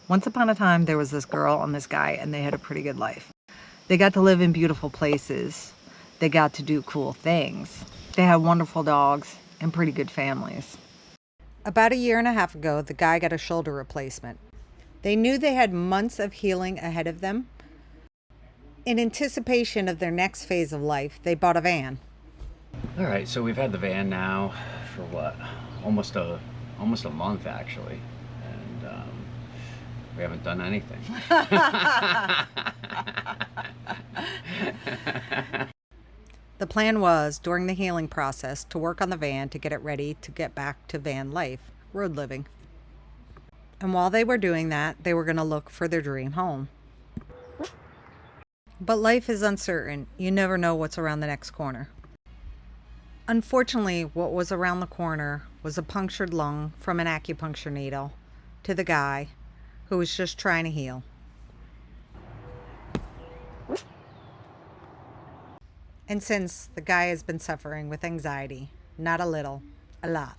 Once upon a time, there was this girl and this guy, and they had a pretty good life. They got to live in beautiful places. They got to do cool things. They had wonderful dogs and pretty good families. About a year and a half ago, the guy got a shoulder replacement. They knew they had months of healing ahead of them. In anticipation of their next phase of life, they bought a van. All right, so we've had the van now for what? Almost a month actually, and we haven't done anything. The plan was, during the healing process, to work on the van to get it ready to get back to van life, road living. And while they were doing that, they were going to look for their dream home. But life is uncertain. You never know what's around the next corner. Unfortunately, what was around the corner was a punctured lung from an acupuncture needle to the guy who was just trying to heal. And since the guy has been suffering with anxiety, not a little, a lot,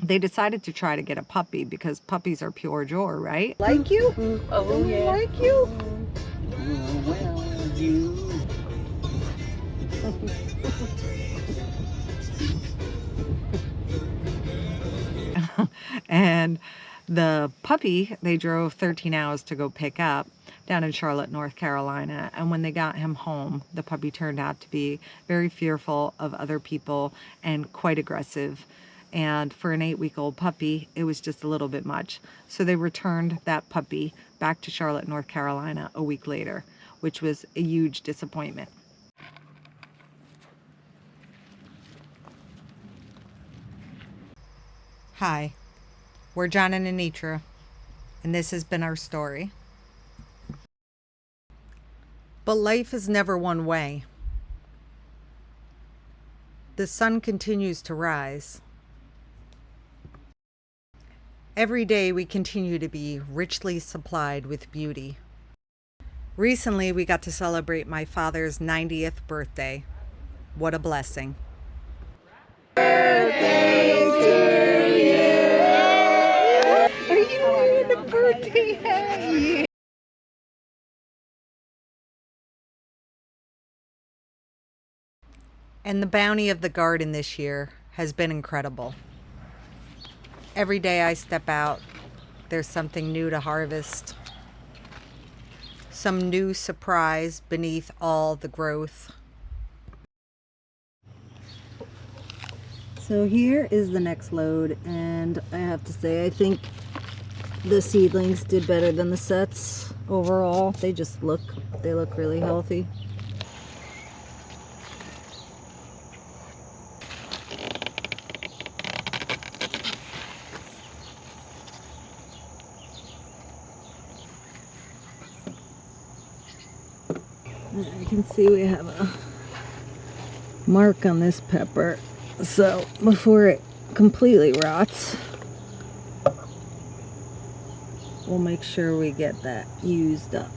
they decided to try to get a puppy because puppies are pure joy, right? Like you? Oh, yeah. Like you? Well, you. And the puppy, they drove 13 hours to go pick up down in Charlotte, North Carolina. And when they got him home, the puppy turned out to be very fearful of other people and quite aggressive. And for an 8-week-old puppy, it was just a little bit much. So they returned that puppy back to Charlotte, North Carolina a week later, which was a huge disappointment. Hi, we're John and Anitra, and this has been our story. But life is never one way. The sun continues to rise. Every day we continue to be richly supplied with beauty. Recently we got to celebrate my father's 90th birthday. What a blessing. Birthday to you. Are you doing the birthday? Hey. And the bounty of the garden this year has been incredible. Every day I step out, there's something new to harvest. Some new surprise beneath all the growth. So here is the next load, and I have to say I think the seedlings did better than the sets overall. They look really healthy. You can see we have a mark on this pepper, so before it completely rots, we'll make sure we get that used up.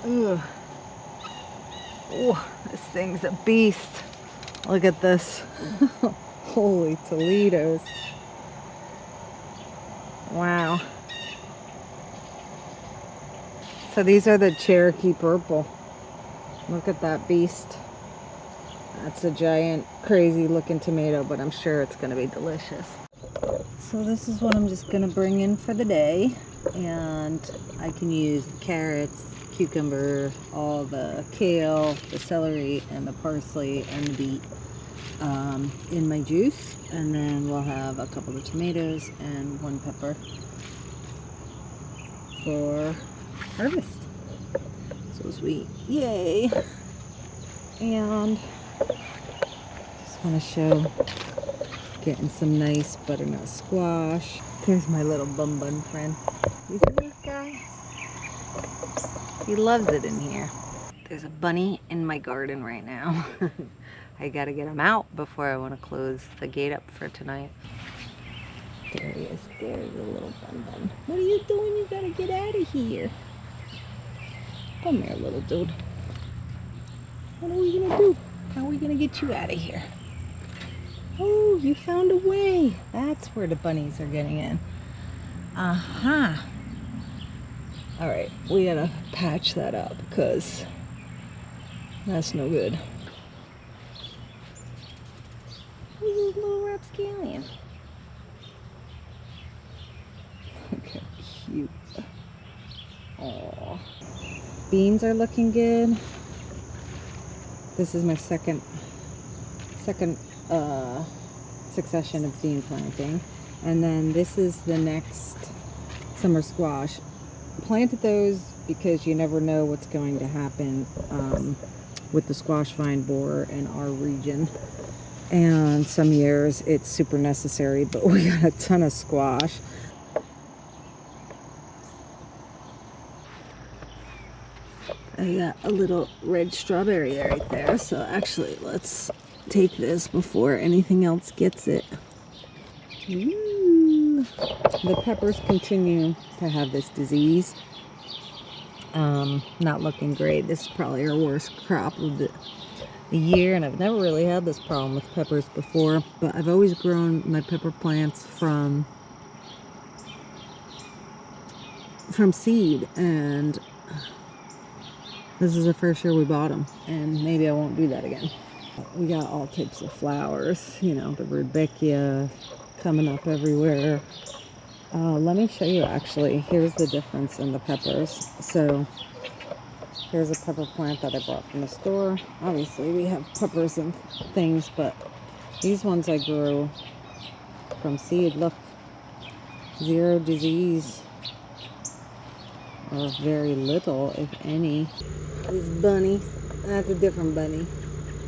Ugh. Oh, this thing's a beast. Look at this. Holy Toledos. Wow. So these are the Cherokee purple. Look at that beast. That's a giant, crazy looking tomato, but I'm sure it's gonna be delicious. So this is what I'm just gonna bring in for the day. And I can use carrots, cucumber, all the kale, the celery, and the parsley, and the beet in my juice. And then we'll have a couple of tomatoes and 1 pepper for harvest. So sweet. Yay! And just want to show getting some nice butternut squash. There's my little bun friend. You see this guy? He loves it in here. There's a bunny in my garden right now. I gotta get him out before I want to close the gate up for tonight. There he is. There's a little bun. What are you doing? You gotta get out of here. Come here, little dude. What are we gonna do? How are we gonna get you out of here? Oh, you found a way. That's where the bunnies are getting in. Uh-huh. All right, we gotta patch that up because that's no good. Who's this little rapscallion? Look how cute. Aww. Beans are looking good. This is my second succession of bean planting. And then this is the next summer squash. Planted those because you never know what's going to happen with the squash vine borer in our region. And some years it's super necessary, but we got a ton of squash. I got a little red strawberry right there, so actually let's take this before anything else gets it. Ooh. The peppers continue to have this disease. Not looking great. This is probably our worst crop of the year, and I've never really had this problem with peppers before, but I've always grown my pepper plants from seed, and this is the first year we bought them, and maybe I won't do that again. We got all types of flowers, you know, the rudbeckia coming up everywhere. Let me show you actually. Here's the difference in the peppers. So here's a pepper plant that I bought from the store. Obviously we have peppers and things, but these ones I grew from seed. Look, 0 disease, or very little, if any. This bunny, that's a different bunny.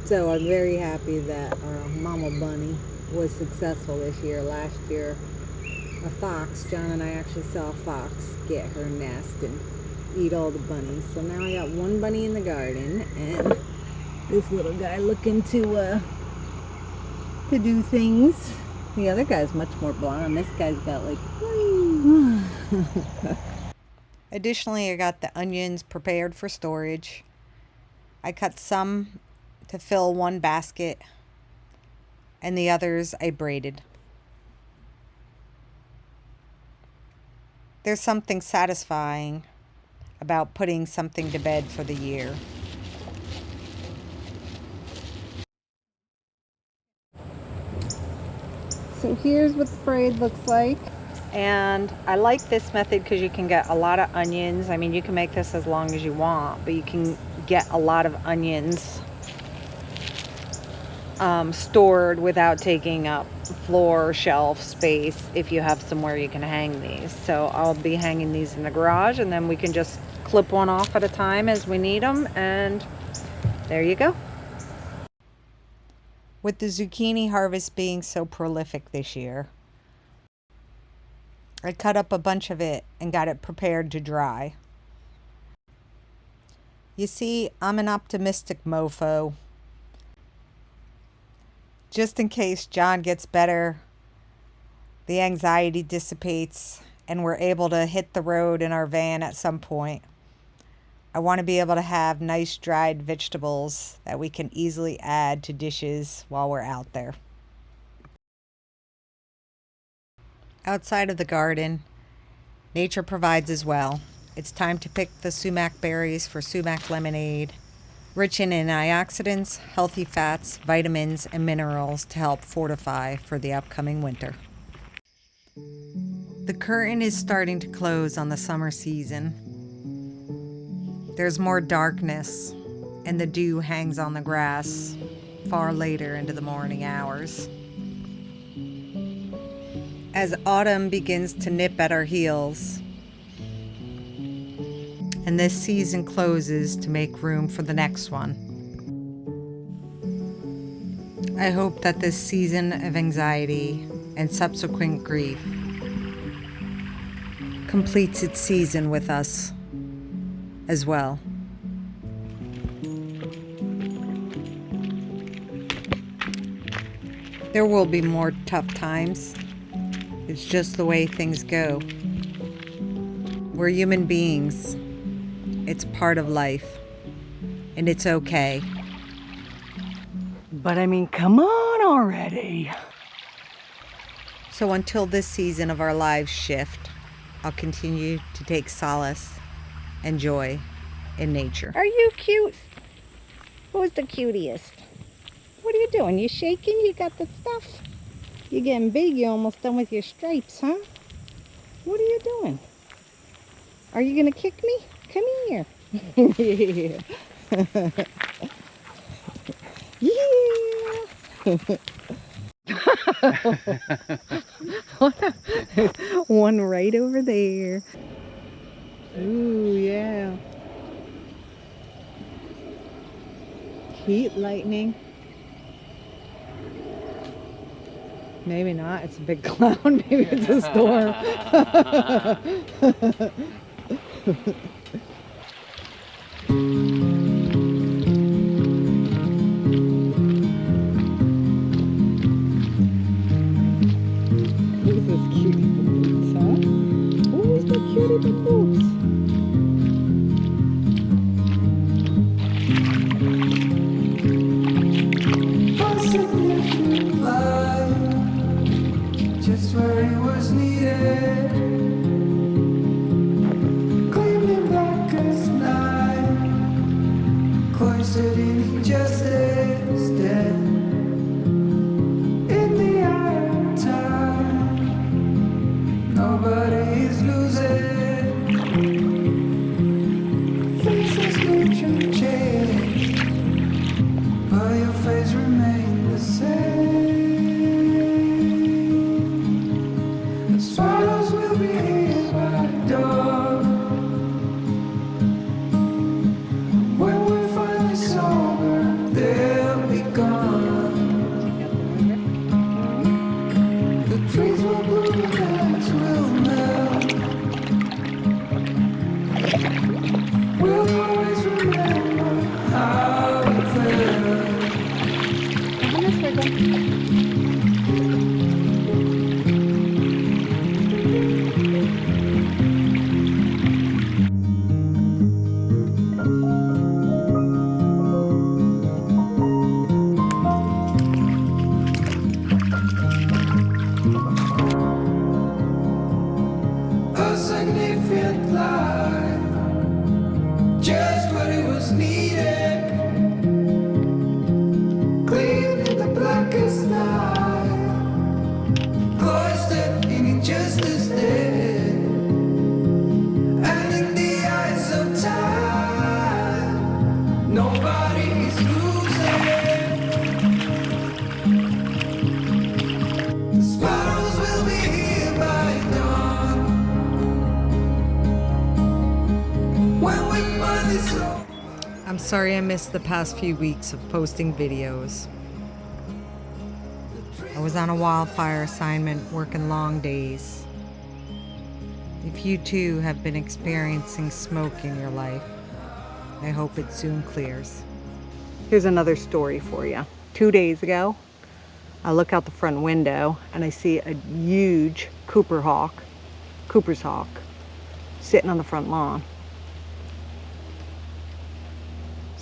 So I'm very happy that our mama bunny was successful this year. Last year, a fox, John and I actually saw a fox get her nest and eat all the bunnies. So now I got 1 bunny in the garden, and this little guy looking to do things. The other guy's much more blonde. This guy's got like Additionally, I got the onions prepared for storage. I cut some to fill 1 basket, and the others I braided. There's something satisfying about putting something to bed for the year. So here's what the braid looks like. And I like this method because you can get a lot of onions. I mean, you can make this as long as you want, but you can get a lot of onions stored without taking up floor shelf space if you have somewhere you can hang these. So I'll be hanging these in the garage, and then we can just clip one off at a time as we need them, and there you go. With the zucchini harvest being so prolific this year, I cut up a bunch of it and got it prepared to dry. You see, I'm an optimistic mofo. Just in case John gets better, the anxiety dissipates, and we're able to hit the road in our van at some point. I want to be able to have nice dried vegetables that we can easily add to dishes while we're out there. Outside of the garden, nature provides as well. It's time to pick the sumac berries for sumac lemonade, rich in antioxidants, healthy fats, vitamins, and minerals to help fortify for the upcoming winter. The curtain is starting to close on the summer season. There's more darkness, and the dew hangs on the grass far later into the morning hours. As autumn begins to nip at our heels, and this season closes to make room for the next one. I hope that this season of anxiety and subsequent grief completes its season with us as well. There will be more tough times. It's just the way things go. We're human beings. It's part of life. And it's okay. But I mean, come on already. So until this season of our lives shift, I'll continue to take solace and joy in nature. Are you cute? Who's the cutest? What are you doing? You shaking? You got the stuff? You're getting big. You're almost done with your stripes, huh? What are you doing? Are you going to kick me? Come here. Yeah. One right over there. Ooh, yeah. Heat lightning. Maybe not. It's a big cloud. Maybe it's a storm. Who's this cutie boots, huh? Who's the cutie boots? Just where it was needed, gleaming black as night, cloistered in injustice, dead in the eye of time. Nobody is losing, faces neutral change, but your face remains the same. Swallows will be here by the door. When we're finally sober, they'll be gone. The trees will bloom, the grass will melt. We'll always remember how we felt. A significant life, just what it was needed. Clean in the blackest night, cloistered in injustice dead, and in the eyes of time, nobody is losing. The sparrows will be here by dawn. I'm sorry I missed the past few weeks of posting videos. I was on a wildfire assignment working long days. If you too have been experiencing smoke in your life, I hope it soon clears. Here's another story for you. 2 days ago, I look out the front window and I see a huge Cooper's hawk, sitting on the front lawn.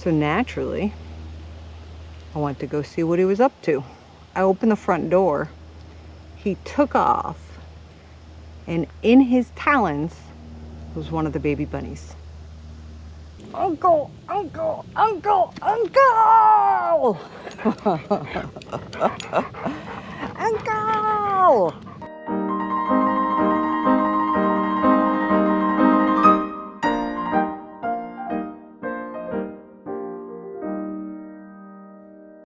So naturally, I went to go see what he was up to. I opened the front door. He took off, and in his talons was one of the baby bunnies. Uncle, uncle, uncle, uncle! Uncle!